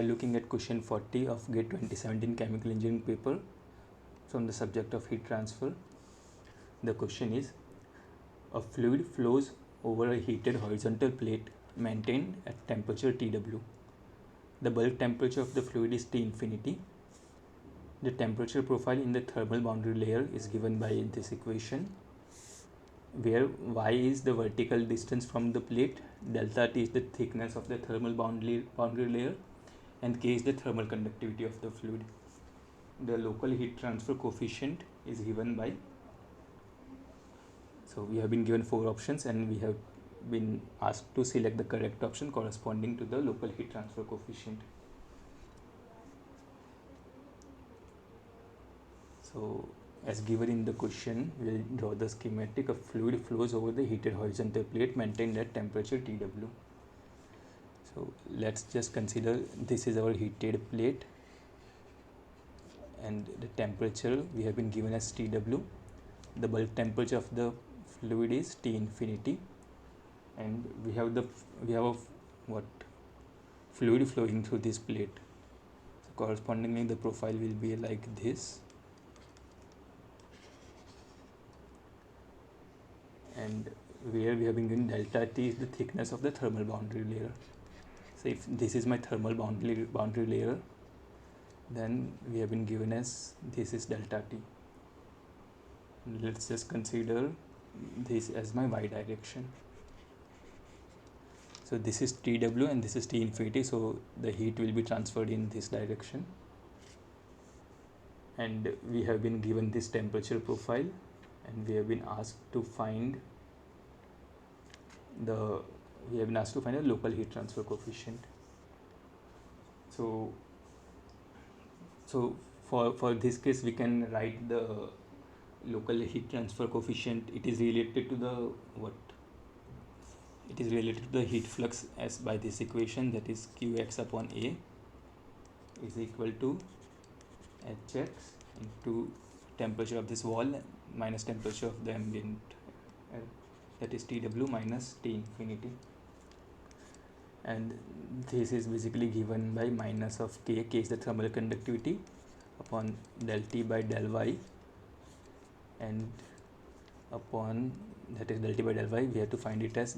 are looking at question 40 of GATE 2017 chemical engineering paper from the subject of heat transfer. The question is, a fluid flows over a heated horizontal plate maintained at temperature Tw. The bulk temperature of the fluid is T infinity. The temperature profile in the thermal boundary layer is given by this equation, where y is the vertical distance from the plate, delta T is the thickness of the thermal boundary layer, and K is the thermal conductivity of the fluid. The local heat transfer coefficient is given by, so we have been given 4 options and we have been asked to select the correct option corresponding to the local heat transfer coefficient. So as given in the question, we will draw the schematic. A fluid flows over the heated horizontal plate maintained at temperature Tw. So let's just consider this is our heated plate and the temperature we have been given as Tw. The bulk temperature of the fluid is T infinity, and we have a fluid flowing through this plate. So correspondingly the profile will be like this, and where we have been given delta T is the thickness of the thermal boundary layer. So if this is my thermal boundary layer, then we have been given as this is delta T. Let's just consider this as my y direction. So this is Tw and this is T infinity, so the heat will be transferred in this direction, and we have been given this temperature profile, and we have been asked to find a local heat transfer coefficient. So for this case we can write the local heat transfer coefficient. It is related to the heat flux as by this equation, that is Qx upon A is equal to Hx into temperature of this wall minus temperature of the ambient, that is Tw minus T infinity, and this is basically given by minus of K. K is the thermal conductivity upon del T by del Y, and upon that is del T by del Y we have to find it as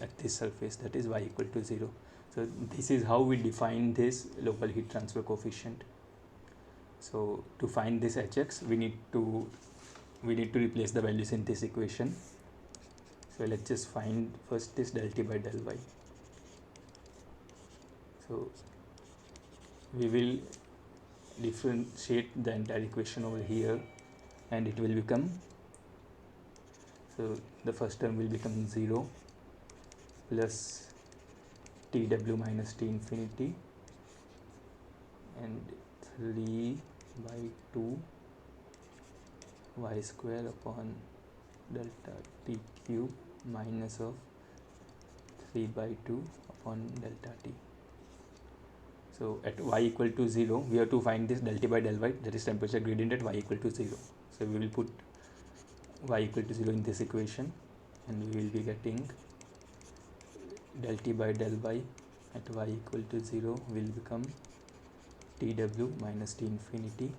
at this surface, that is y equal to 0. So this is how we define this local heat transfer coefficient. So to find this Hx we need to replace the values in this equation. So let's just find first this del T by del Y. So we will differentiate the entire equation over here, and it will become, so the first term will become 0 plus Tw minus T infinity and 3 by 2 y square upon delta T cube minus of 3 by 2 upon delta T. So at y equal to 0 we have to find this del T by del Y, that is temperature gradient at y equal to 0. So we will put y equal to 0 in this equation, and we will be getting del T by del Y at y equal to 0 will become Tw minus T infinity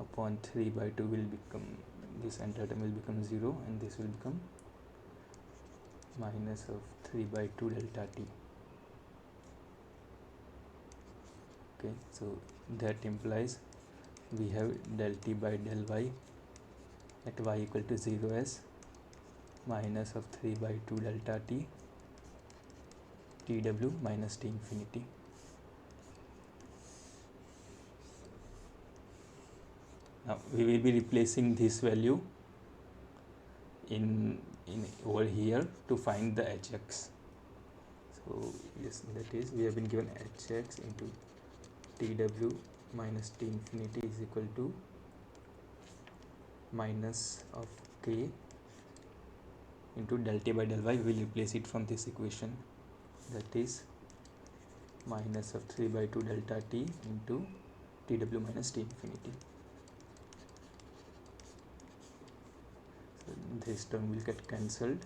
upon 3 by 2 will become, this entire term will become 0, and this will become minus of 3 by 2 delta T. Okay, so that implies we have del T by del Y at y equal to 0 as minus of 3 by 2 delta T Tw minus T infinity. Now we will be replacing this value in over here to find the Hx. So yes, that is we have been given Hx into Tw minus T infinity is equal to minus of K into del T by del Y. We will replace it from this equation, that is minus of 3 by 2 delta T into Tw minus T infinity. So this term will get cancelled,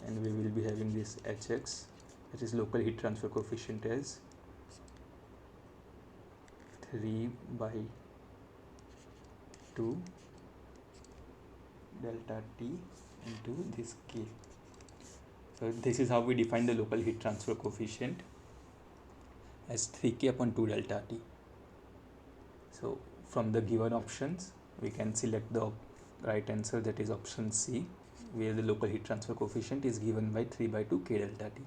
and we will be having this Hx, that is local heat transfer coefficient, as 3 by 2 delta T into this K. So this is how we define the local heat transfer coefficient as 3K upon 2 delta T. So from the given options, we can select the right answer, that is option C, where the local heat transfer coefficient is given by 3 by 2 K delta T.